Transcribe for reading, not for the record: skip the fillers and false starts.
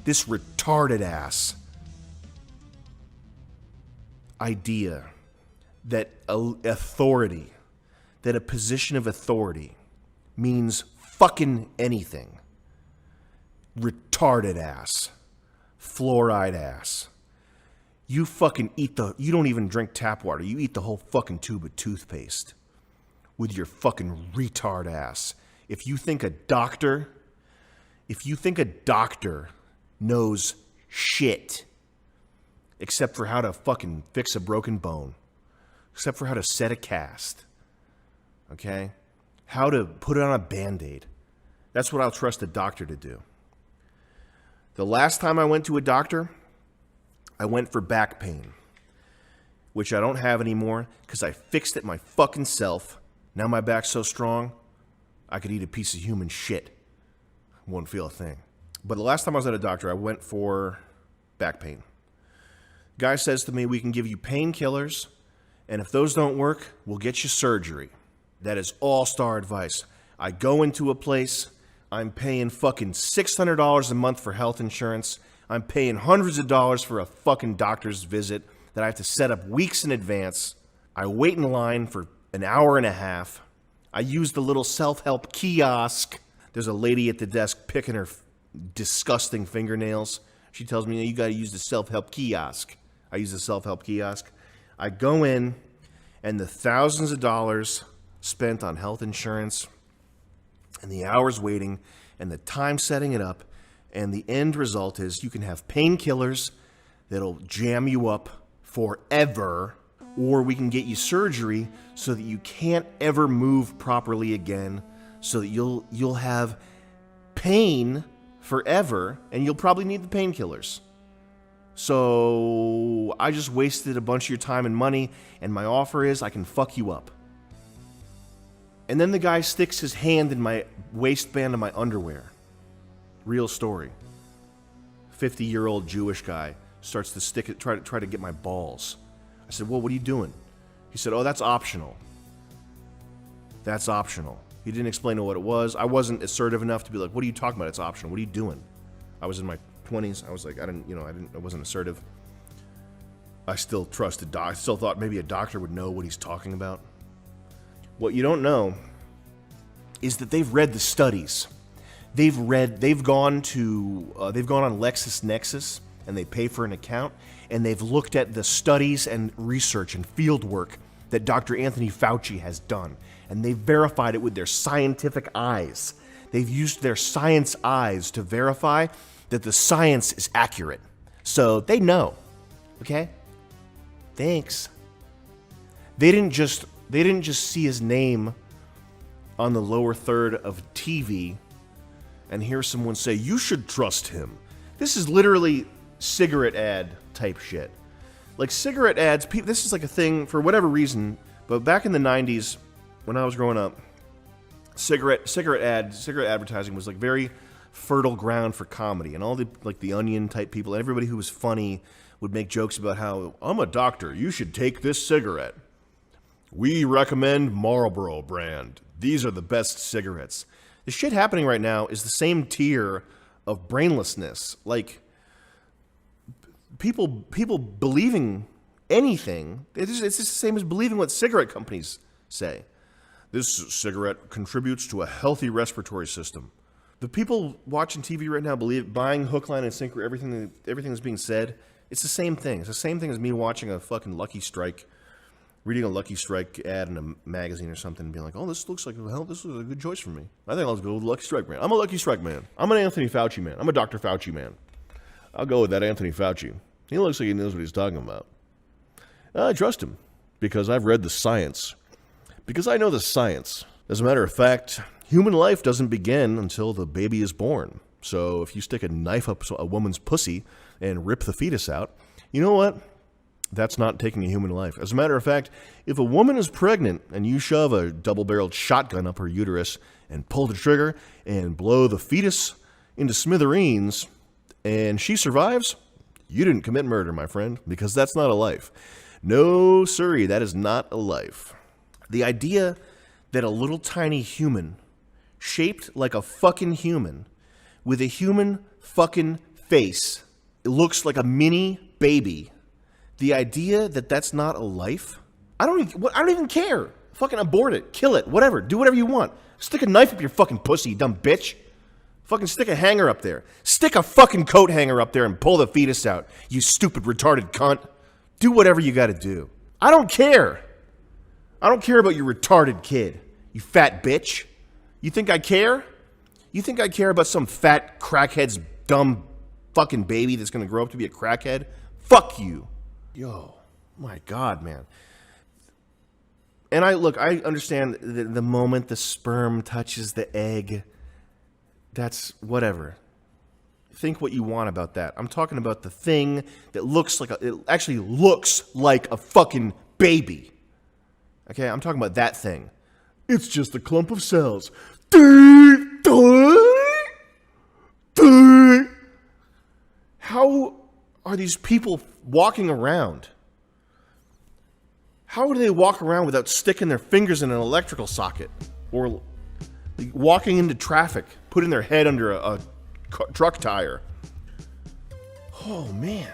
This retarded ass idea that authority, that a position of authority means fucking anything. Retarded ass. Fluoride ass. You fucking you don't even drink tap water. You eat the whole fucking tube of toothpaste with your fucking retard ass. If you think a doctor knows shit except for how to fucking fix a broken bone, except for how to set a cast, okay? How to put it on a Band-Aid. That's what I'll trust a doctor to do. The last time I went to a doctor, I went for back pain, which I don't have anymore because I fixed it my fucking self. Now my back's so strong, I could eat a piece of human shit. Wouldn't feel a thing. But the last time I was at a doctor, I went for back pain. Guy says to me, we can give you painkillers, and if those don't work, we'll get you surgery. That is all-star advice. I go into a place, I'm paying fucking $600 a month for health insurance. I'm paying hundreds of dollars for a fucking doctor's visit that I have to set up weeks in advance. I wait in line for an hour and a half. I use the little self-help kiosk. There's a lady at the desk picking her disgusting fingernails. She tells me, you got to use the self-help kiosk. I use the self-help kiosk. I go in, and the thousands of dollars spent on health insurance, and the hours waiting, and the time setting it up, and the end result is you can have painkillers that'll jam you up forever, or we can get you surgery so that you can't ever move properly again, so that you'll have pain forever, and you'll probably need the painkillers. So I just wasted a bunch of your time and money, and my offer is I can fuck you up. And then the guy sticks his hand in my waistband of my underwear. Real story. 50-year-old Jewish guy starts to stick it, try to get my balls. I said, well, what are you doing? He said, oh, that's optional. That's optional. He didn't explain what it was. I wasn't assertive enough to be like, what are you talking about? It's optional. What are you doing? I was in my 20s. I was like, I wasn't assertive. I still trusted I still thought maybe a doctor would know what he's talking about. What you don't know is that they've read the studies. They've gone on LexisNexis, and they pay for an account, and they've looked at the studies and research and field work that Dr. Anthony Fauci has done, and they've verified it with their scientific eyes. They've used their science eyes to verify that the science is accurate. So they know, okay? Thanks. They didn't just see his name on the lower third of TV and hear someone say, you should trust him. This is literally cigarette ad type shit. Like cigarette ads, this is like a thing for whatever reason, but back in the 90s when I was growing up, cigarette advertising was like very fertile ground for comedy, and all the Onion type people, everybody who was funny would make jokes about how, I'm a doctor, you should take this cigarette. We recommend Marlboro brand. These are the best cigarettes. The shit happening right now is the same tier of brainlessness. Like, people believing anything, it's just the same as believing what cigarette companies say. This cigarette contributes to a healthy respiratory system. The people watching TV right now buying hook, line, and sinker everything that's being said. It's the same thing. It's the same thing as me watching a fucking Lucky Strike, reading a Lucky Strike ad in a magazine or something and being like, oh, this looks like, well, this was a good choice for me. I think I'll go with Lucky Strike man. I'm a Lucky Strike man. I'm an Anthony Fauci man. I'm a Dr. Fauci man. I'll go with that Anthony Fauci. He looks like he knows what he's talking about. I trust him because I've read the science. Because I know the science. As a matter of fact, human life doesn't begin until the baby is born. So if you stick a knife up a woman's pussy and rip the fetus out, you know what? That's not taking a human life. As a matter of fact, if a woman is pregnant and you shove a double-barreled shotgun up her uterus and pull the trigger and blow the fetus into smithereens and she survives, you didn't commit murder, my friend, because that's not a life. No, sirree, that is not a life. The idea that a little tiny human, shaped like a fucking human, with a human fucking face, it looks like a mini baby. The idea that that's not a life, I don't even care. Fucking abort it, kill it, whatever. Do whatever you want. Stick a knife up your fucking pussy, you dumb bitch. Fucking stick a hanger up there. Stick a fucking coat hanger up there and pull the fetus out, you stupid retarded cunt. Do whatever you gotta do. I don't care. I don't care about your retarded kid, you fat bitch. You think I care? You think I care about some fat crackhead's dumb fucking baby that's gonna grow up to be a crackhead? Fuck you. Yo, my God, man. And I understand the moment the sperm touches the egg, that's whatever. Think what you want about that. I'm talking about the thing that it actually looks like a fucking baby. Okay, I'm talking about that thing. It's just a clump of cells. How are these people walking around? How do they walk around without sticking their fingers in an electrical socket? Or walking into traffic, putting their head under a truck tire? Oh, man.